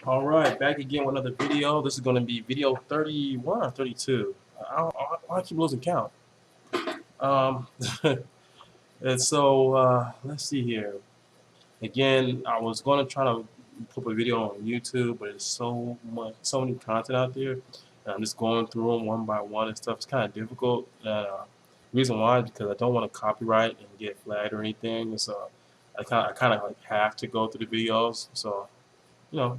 All right, back again with another video. This is going to be video 31 or 32. I keep losing count. Um, and so let's see here. Again, I was going to try to put a video on YouTube, but there's so many content out there. And I'm just going through them one by one and stuff. It's kind of difficult. Reason why is because I don't want to copyright and get flagged or anything. So I kind of like have to go through the videos. So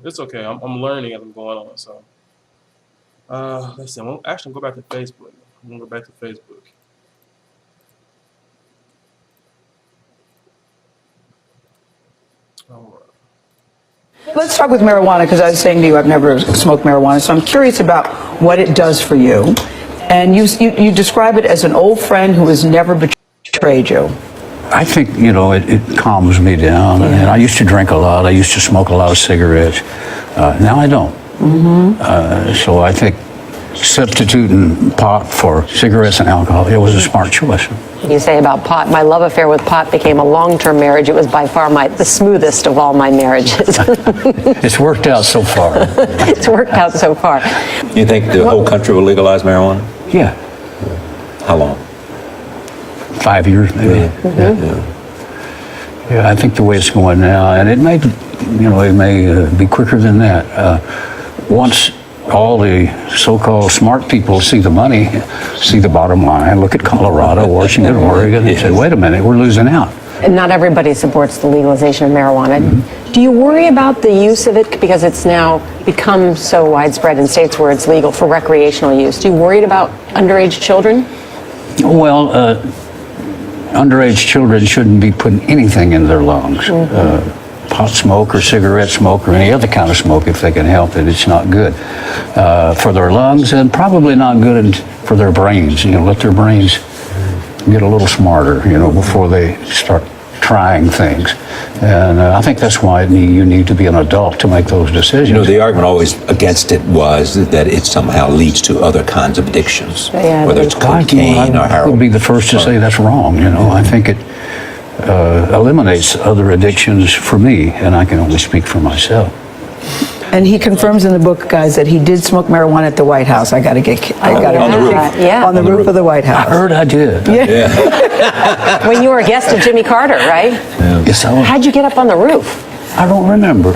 it's okay. I'm learning as I'm going on. So let's see. I'm gonna go back to Facebook. I'm gonna go back to Facebook. All right. Let's start with marijuana, because I was saying to you I've never smoked marijuana, so I'm curious about what it does for you. And you describe it as an old friend who has never betrayed you. I think, it calms me down. Yeah. And I used to drink a lot. I used to smoke a lot of cigarettes. Now I don't. So I think substituting pot for cigarettes and alcohol, it was a smart choice. You say about pot, my love affair with pot became a long-term marriage. It was by far the smoothest of all my marriages. It's worked out so far. It's worked out so far. You think the whole country will legalize marijuana? Yeah. How long? 5 years, maybe. Yeah, I think the way it's going now, and it may be quicker than that. Once all the so-called smart people see the money, see the bottom line, look at Colorado, Washington, Oregon, and say, wait a minute, we're losing out. And not everybody supports the legalization of marijuana. Do you worry about the use of it because it's now become so widespread in states where it's legal for recreational use? Do you worry about underage children? Well, underage children shouldn't be putting anything in their lungs. Pot smoke or cigarette smoke or any other kind of smoke, if they can help it, it's not good for their lungs, and probably not good for their brains. Let their brains get a little smarter, before they start trying things. And I think that's why you need to be an adult to make those decisions. The argument always against it was that it somehow leads to other kinds of addictions, whether it's cocaine or heroin. I would be the first to say that's wrong. I think it eliminates other addictions for me, and I can only speak for myself. And he confirms in the book, guys, that he did smoke marijuana at the White House. On the roof. Yeah. On the roof of the White House. I heard I did. Yeah. When you were a guest of Jimmy Carter, right? Yes, I was. How'd you get up on the roof? I don't remember.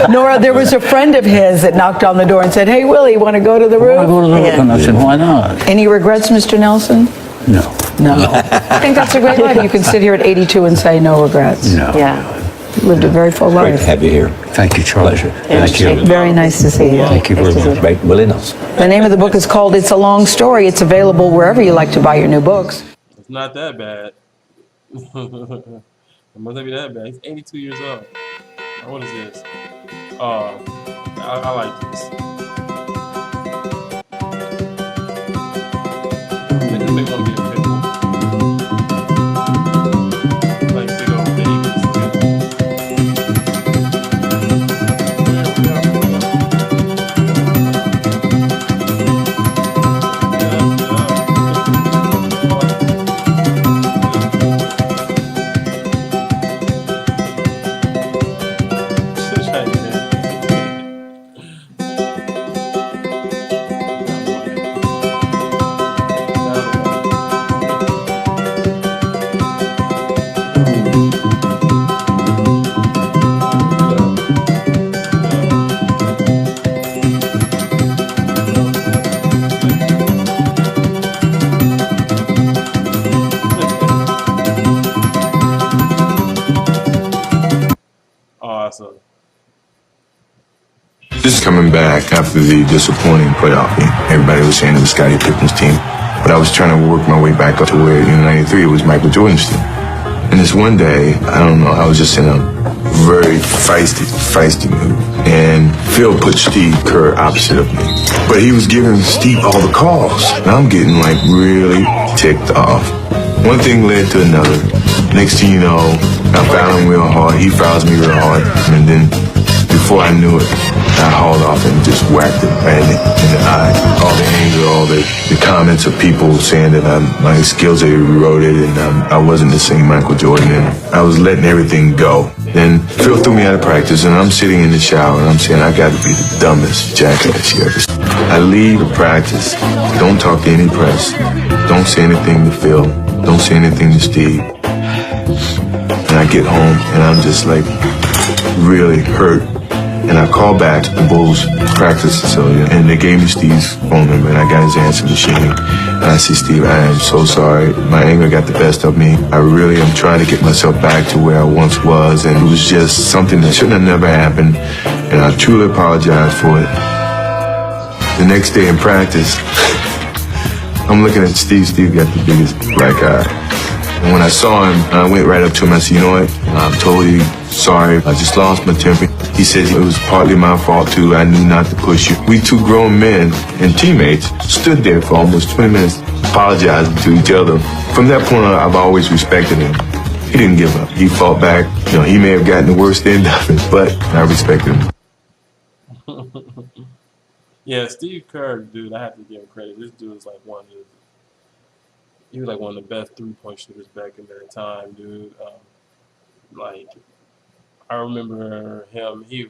Nora, there was a friend of his that knocked on the door and said, "Hey, Willie, want to go to the roof?" I go to the roof, and I said, why not? Any regrets, Mr. Nelson? No. No. I think that's a great life. You can sit here at 82 and say no regrets. No. Yeah. Lived a very full Great life. to have you here. Thank you, Charlie. Pleasure. Thank you. Very nice to see you. Thank you very much. Great, Willy Nelson. The name of the book is called It's a Long Story. It's available wherever you like to buy your new books. It's not that bad. It must not be that bad. He's 82 years old. What is this? I like this. This make one get a pickle. Like big old babies Awesome. This is coming back after the disappointing playoff game. Everybody was saying it was Scottie Pippen's team, but I was trying to work my way back up to where in '93 it was Michael Jordan's team. And this one day, I don't know, I was just in a very feisty mood. And Phil put Steve Kerr opposite of me. But he was giving Steve all the calls. And I'm getting like really ticked off. One thing led to another. Next thing you know, I fouled him real hard. He fouls me real hard. And then before I knew it, I hauled off and just whacked it right in the eye. All the anger, all the comments of people saying that my skills are eroded and I wasn't the same Michael Jordan. And I was letting everything go. Then Phil threw me out of practice, and I'm sitting in the shower, and I'm saying, I got to be the dumbest jackass you ever seen. I leave the practice, don't talk to any press, don't say anything to Phil, don't say anything to Steve. And I get home, and I'm just like really hurt. And I call back to the Bulls practice facility, and they gave me Steve's phone number, and I got his answer machine. And I said, Steve, I am so sorry. My anger got the best of me. I really am trying to get myself back to where I once was, and it was just something that shouldn't have never happened, and I truly apologize for it. The next day in practice, I'm looking at Steve. Steve got the biggest black eye. And when I saw him, I went right up to him. I said, you know what? I'm totally sorry. I just lost my temper. He said it was partly my fault, too. I knew not to push you. We two grown men and teammates stood there for almost 20 minutes apologizing to each other. From that point on, I've always respected him. He didn't give up. He fought back. You know, he may have gotten the worst end of it, but I respected him. Yeah, Steve Kerr, dude, I have to give him credit. This dude is like he was like one of the best three-point shooters back in that time, dude. Like, I remember him. He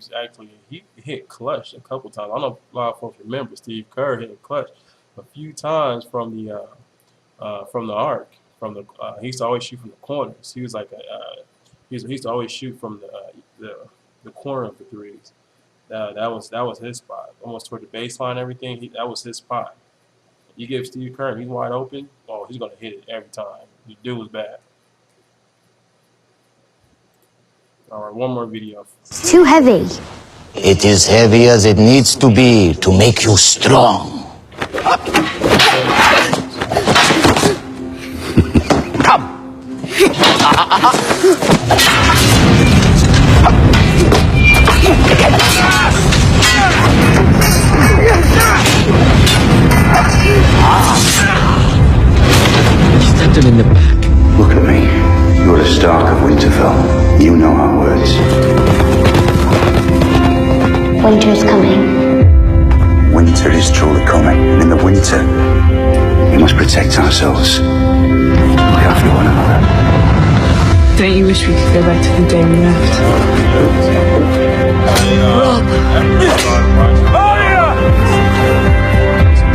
hit clutch a couple times. I don't know if a lot of folks remember Steve Kerr hit clutch a few times from the arc. He used to always shoot from the corners. He was like he used to always shoot from the corner of the threes. That was his spot, almost toward the baseline. Everything that was his spot. You give Steve Kerr, he's wide open. Oh, he's gonna hit it every time. The dude was bad. All right, one more video. It's too heavy. It is heavy as it needs to be to make you strong. Come. Stabbed him in the back. Look at me. You're the Stark of Winterfell. You know our words. Winter is coming. Winter is truly coming, and in the winter, we must protect ourselves. Look after one another. Don't you wish we could go back to the day we left?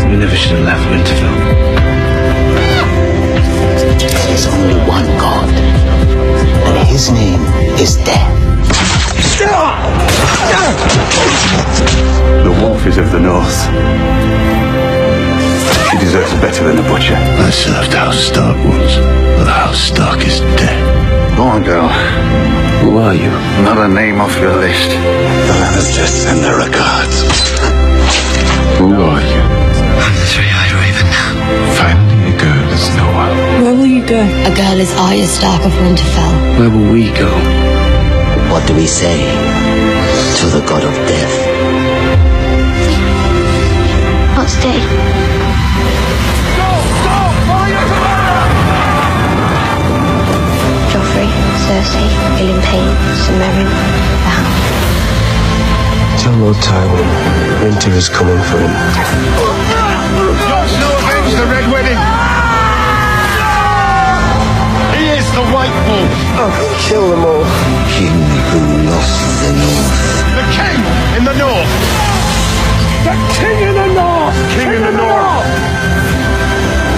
We never should have left Winterfell. There is only one God, and his name is Death. The wolf is of the north. She deserves better than a butcher. I served House Stark once, but House Stark is dead. Go on, girl. Who are you? Another name off your list. The Lannisters send their regards. Who are you? I'm the Three-Eyed Raven. Finally, a girl is Noah. Where will you go? A girl is Arya Stark of Winterfell. Where will we go? What do we say to the god of death? I'll stay. Joffrey, Cersei, William Payne, Sumerian, the Hound. Tell Lord Tywin, winter is coming for him. Jon Snow avenge the Red Wedding! He is the White Wolf! Kill them all. King who lost the North. The King in the North! The King in the North! King in the North!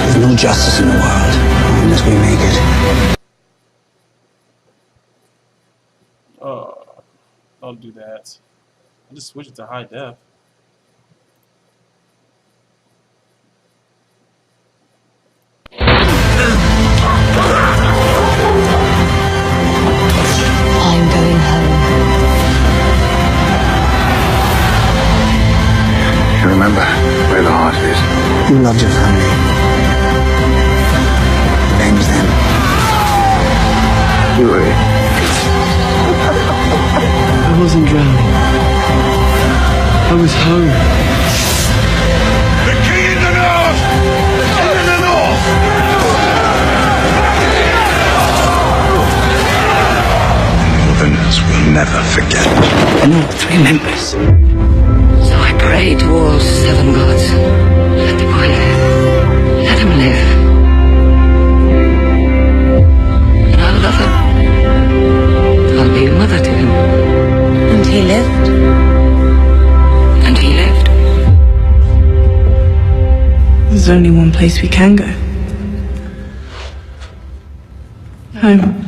There's no justice in the world unless we make it. Don't do that. I just switch it to high def. I'm going home. You remember where the heart is? You loved your family. Name's them. Willy. I wasn't drowning. I was home. The King in the North! The King in the North! Northerners will never forget. I know the three members. So I pray to all seven gods. Let the boy live. Let him live. And I'll love him. I'll be a mother to he lived. And he lived. There's only one place we can go. Home.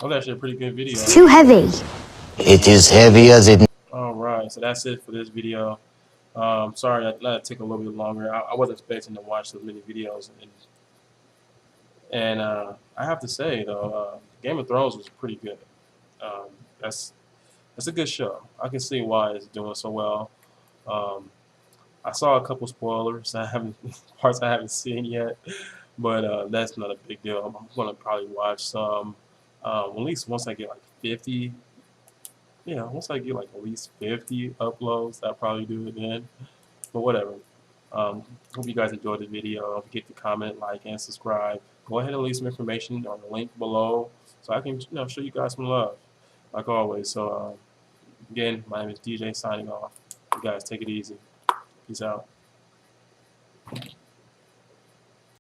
Oh, that's actually a pretty good video. Too heavy. It is heavier than... Alright, so that's it for this video. Sorry that took a little bit longer. I wasn't expecting to watch so many videos. And I have to say, though, Game of Thrones was pretty good. That's a good show. I can see why it's doing so well. I saw a couple spoilers. Parts I haven't seen yet, but that's not a big deal. I'm gonna probably watch some at least once I get like 50. Yeah, once I get like at least 50 uploads, I'll probably do it then. But whatever. Hope you guys enjoyed the video. Don't forget to comment, like, and subscribe. Go ahead and leave some information on the link below so I can show you guys some love, like always. So again, my name is DJ signing off. You guys take it easy. Peace out.